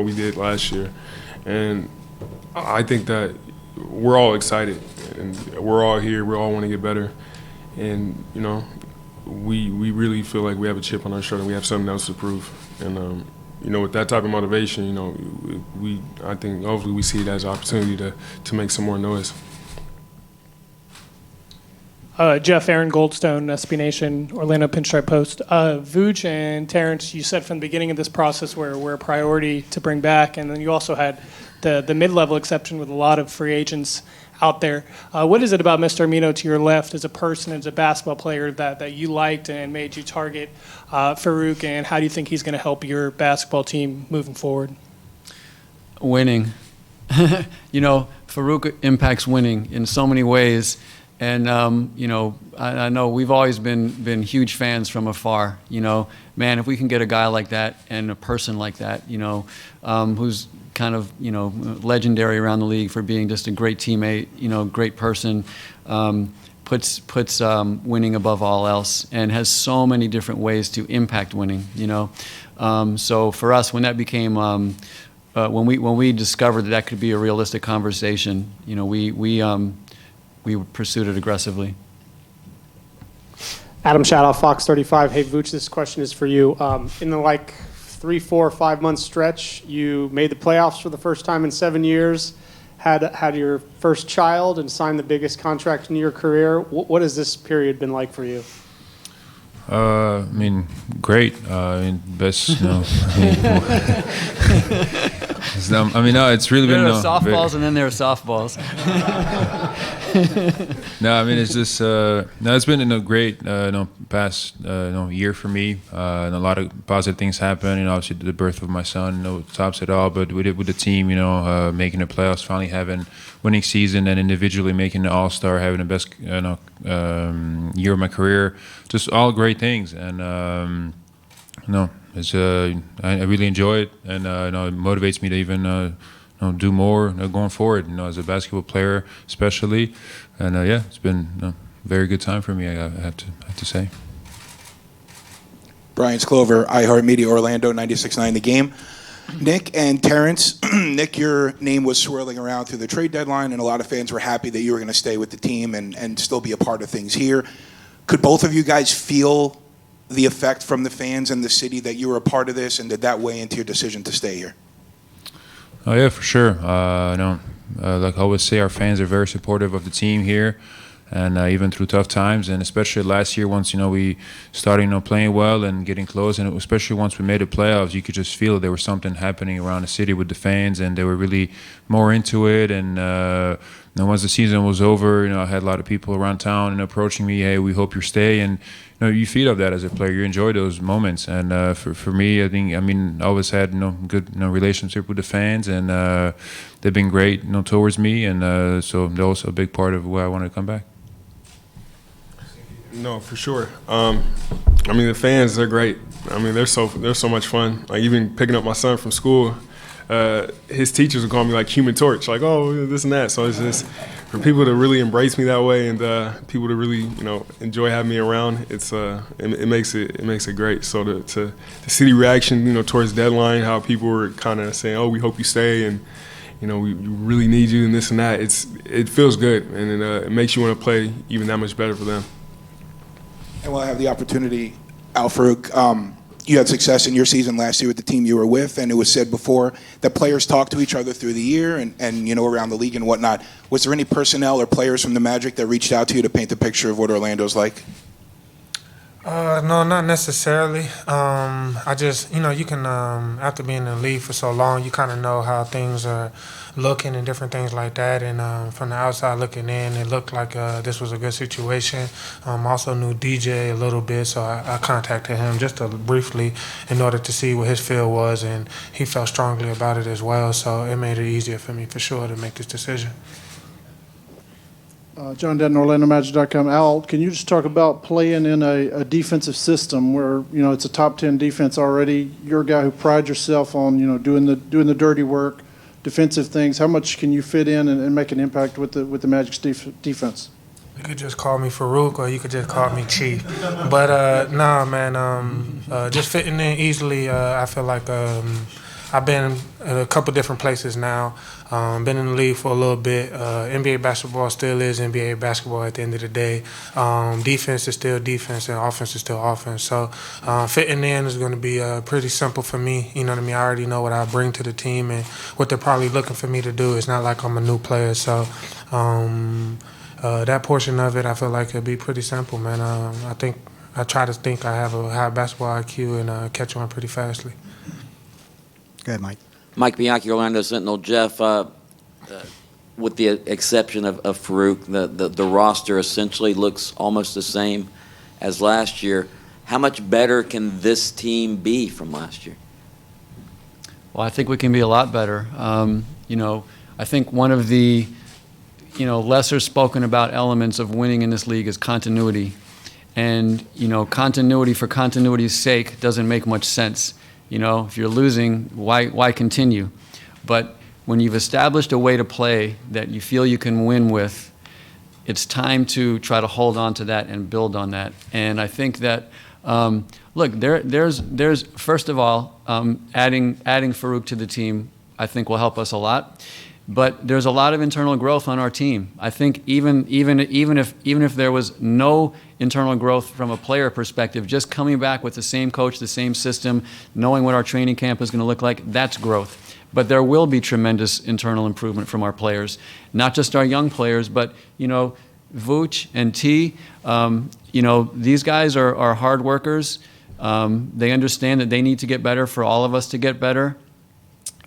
what we did last year. And I think that we're all excited, and we're all here. We all want to get better. And, we really feel like we have a chip on our shoulder and we have something else to prove. And, with that type of motivation, I think hopefully we see it as an opportunity to make some more noise. Jeff, Aaron Goldstone, SB Nation, Orlando Pinstripe Post. Vuce and Terrence, you said from the beginning of this process we're a priority to bring back, and then you also had the mid-level exception with a lot of free agents out there. What is it about Mr. Aminu to your left as a person, as a basketball player that you liked and made you target Farouq, and how do you think he's going to help your basketball team moving forward? Winning. Farouq impacts winning in so many ways. And, I know we've always been huge fans from afar. Man, if we can get a guy like that and a person like that, who's kind of, legendary around the league for being just a great teammate, great person, puts winning above all else and has so many different ways to impact winning, So for us, when that became, when we discovered that could be a realistic conversation, we pursued it aggressively. Adam Shadow, Fox 35. Hey, Vuce, this question is for you. In the 3, 4, 5 month stretch, you made the playoffs for the first time in 7 years, had your first child, and signed the biggest contract in your career. What has this period been like for you? Great. Best. No, it's really been. There are softballs, and then there are softballs. No, it's just it's been a great past year for me. And a lot of positive things happened. Obviously the birth of my son, tops it all. But with the team, making the playoffs, finally having winning season, and individually making the All-Star, having the best year of my career, just all great things. And it's I really enjoy it, and it motivates me to even do more going forward. As a basketball player, especially, and it's been a very good time for me. I have to say. Brian Clover, iHeartMedia, Orlando, 96.9 The Game. Nick and Terrence, Nick, your name was swirling around through the trade deadline, and a lot of fans were happy that you were going to stay with the team and still be a part of things here. Could both of you guys feel the effect from the fans and the city that you were a part of this, and did that weigh into your decision to stay here? Oh yeah, for sure. Like I always say, our fans are very supportive of the team here, and even through tough times, and especially last year, once we started playing well and getting close, and especially once we made the playoffs, you could just feel there was something happening around the city with the fans, and they were really more into it. And once the season was over, I had a lot of people around town and approaching me, hey, we hope you stay, and you feed off that as a player. You enjoy those moments, and for me, I always had good relationship with the fans, and they've been great towards me, and so they're also a big part of why I wanted to come back. No, for sure. The fans, they're great. They're so much fun. Like, even picking up my son from school, his teachers would call me Human Torch, oh, this and that. So it's just for people to really embrace me that way, and people to really enjoy having me around. It makes it great. So to see the reaction towards the deadline, how people were kind of saying, oh, we hope you stay, and we really need you, and this and that. It feels good, and it makes you want to play even that much better for them. And while I have the opportunity, Al-Farouq, you had success in your season last year with the team you were with, and it was said before that players talk to each other through the year and around the league and whatnot. Was there any personnel or players from the Magic that reached out to you to paint a picture of what Orlando's like? No, not necessarily. I just, you can, after being in the league for so long, you kind of know how things are looking and different things like that. And from the outside looking in, it looked like this was a good situation. Also knew DJ a little bit, so I contacted him just briefly in order to see what his feel was, and he felt strongly about it as well. So it made it easier for me, for sure, to make this decision. John Denton, OrlandoMagic.com. Al, can you just talk about playing in a defensive system where it's a top 10 defense already? You're a guy who prides yourself on doing the dirty work, defensive things. How much can you fit in and make an impact with the Magic's defense? You could just call me Farouq, or you could just call me Chief. But nah, man, just fitting in easily. I feel like I've been in a couple different places now. Been in the league for a little bit. NBA basketball still is NBA basketball at the end of the day. Defense is still defense, and offense is still offense. So fitting in is going to be pretty simple for me. You know what I mean? I already know what I bring to the team and what they're probably looking for me to do. It's not like I'm a new player. So that portion of it, I feel like it'll be pretty simple, man. I try to think I have a high basketball IQ and catch on pretty fastly. Go ahead, Mike. Mike Bianchi, Orlando Sentinel. Jeff, with the exception of Farouq, the roster essentially looks almost the same as last year. How much better can this team be from last year? Well, I think we can be a lot better. I think one of the lesser spoken about elements of winning in this league is continuity. And, continuity for continuity's sake doesn't make much sense. If you're losing, why continue? But when you've established a way to play that you feel you can win with, it's time to try to hold on to that and build on that. And I think that, there's first of all, adding Farouq to the team, I think will help us a lot. But there's a lot of internal growth on our team. I think even if there was no internal growth from a player perspective, just coming back with the same coach, the same system, knowing what our training camp is going to look like, that's growth. But there will be tremendous internal improvement from our players, not just our young players, but Vuce and T. These guys are hard workers. They understand that they need to get better for all of us to get better.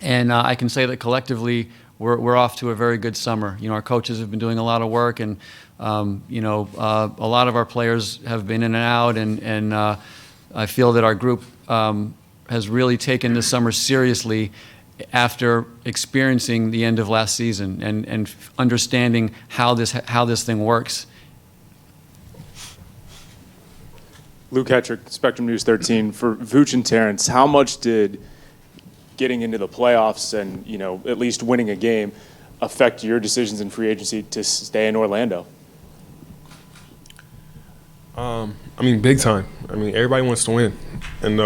And I can say that collectively, we're off to a very good summer. Our coaches have been doing a lot of work, and a lot of our players have been in and out, and I feel that our group has really taken this summer seriously after experiencing the end of last season and understanding how this thing works. Luke Hetrick, Spectrum News 13. For Vuce and Terrence, how much did getting into the playoffs and, at least winning a game affect your decisions in free agency to stay in Orlando? Big time. Everybody wants to win. And,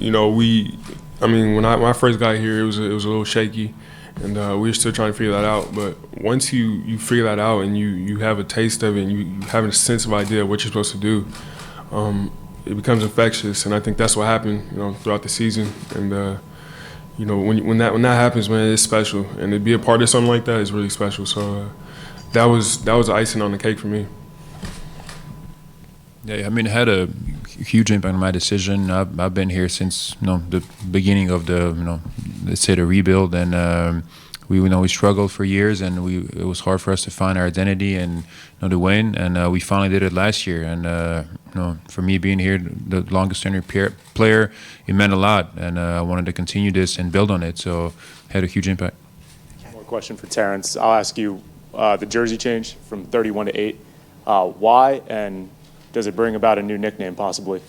when I first got here, it was a little shaky, and we were still trying to figure that out. But once you figure that out and you have a taste of it and you have a sense of idea of what you're supposed to do, it becomes infectious. And I think that's what happened, throughout the season. And, when that happens, man, it's special, and to be a part of something like that is really special. So that was the icing on the cake for me. Yeah, it had a huge impact on my decision. I've been here since the beginning of the let's say the rebuild, and we struggled for years, and it was hard for us to find our identity and to win, and we finally did it last year. And for me being here, the longest tenured player, it meant a lot, and I wanted to continue this and build on it. So it had a huge impact. One more question for Terrence. I'll ask you the jersey change from 31 to 8. Why, and does it bring about a new nickname possibly?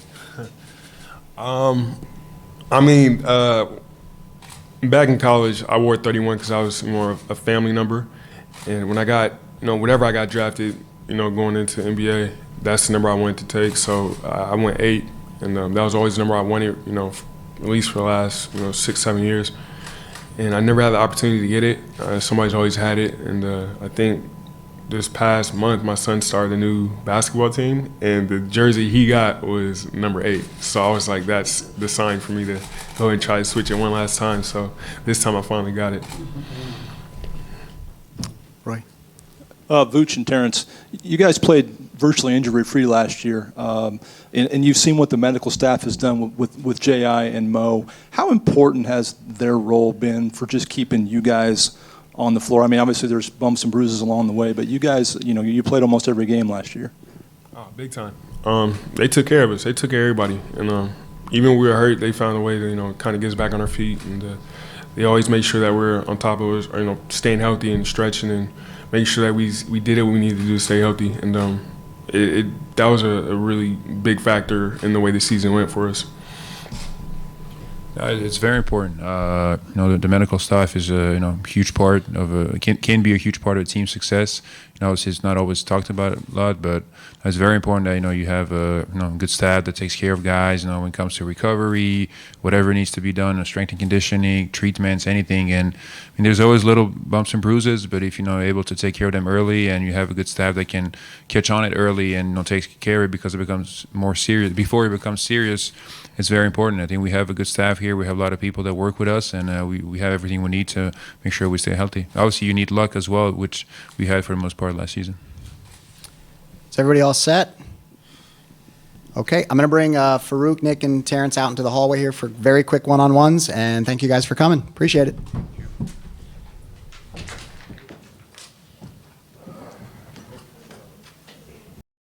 Back in college, I wore 31 because I was more of a family number. And when I got, whenever I got drafted, going into NBA, that's the number I wanted to take. So I went 8, and that was always the number I wanted, at least for the last, 6, 7 years. And I never had the opportunity to get it. Somebody's always had it. And I think this past month, my son started a new basketball team, and the jersey he got was number 8. So I was like, that's the sign for me to go ahead and try to switch it one last time. So this time I finally got it. Right. Vuce and Terrence, you guys played virtually injury-free last year, and you've seen what the medical staff has done with J.I. and Mo. How important has their role been for just keeping you guys on the floor? Obviously there's bumps and bruises along the way, but you guys, you played almost every game last year. Oh, big time. They took care of us. They took care of everybody. And even when we were hurt, they found a way to, kind of get us back on our feet. And they always made sure that we're on top of us, or, staying healthy and stretching and making sure that we did what we needed to do to stay healthy. And that was a really big factor in the way the season went for us. It's very important. The medical staff is a huge part of can be a huge part of a team's success. obviously it's not always talked about a lot, but it's very important that you have a good staff that takes care of guys. When it comes to recovery, whatever needs to be done, strength and conditioning, treatments, anything. And there's always little bumps and bruises, but if you're able to take care of them early and you have a good staff that can catch on it early and take care of it because it becomes more serious before it becomes serious, it's very important. I think we have a good staff here. We have a lot of people that work with us, and we have everything we need to make sure we stay healthy. Obviously, you need luck as well, which we had for the most part last season. Is everybody all set? Okay, I'm going to bring Farouq, Nick, and Terrence out into the hallway here for very quick one-on-ones, and thank you guys for coming. Appreciate it.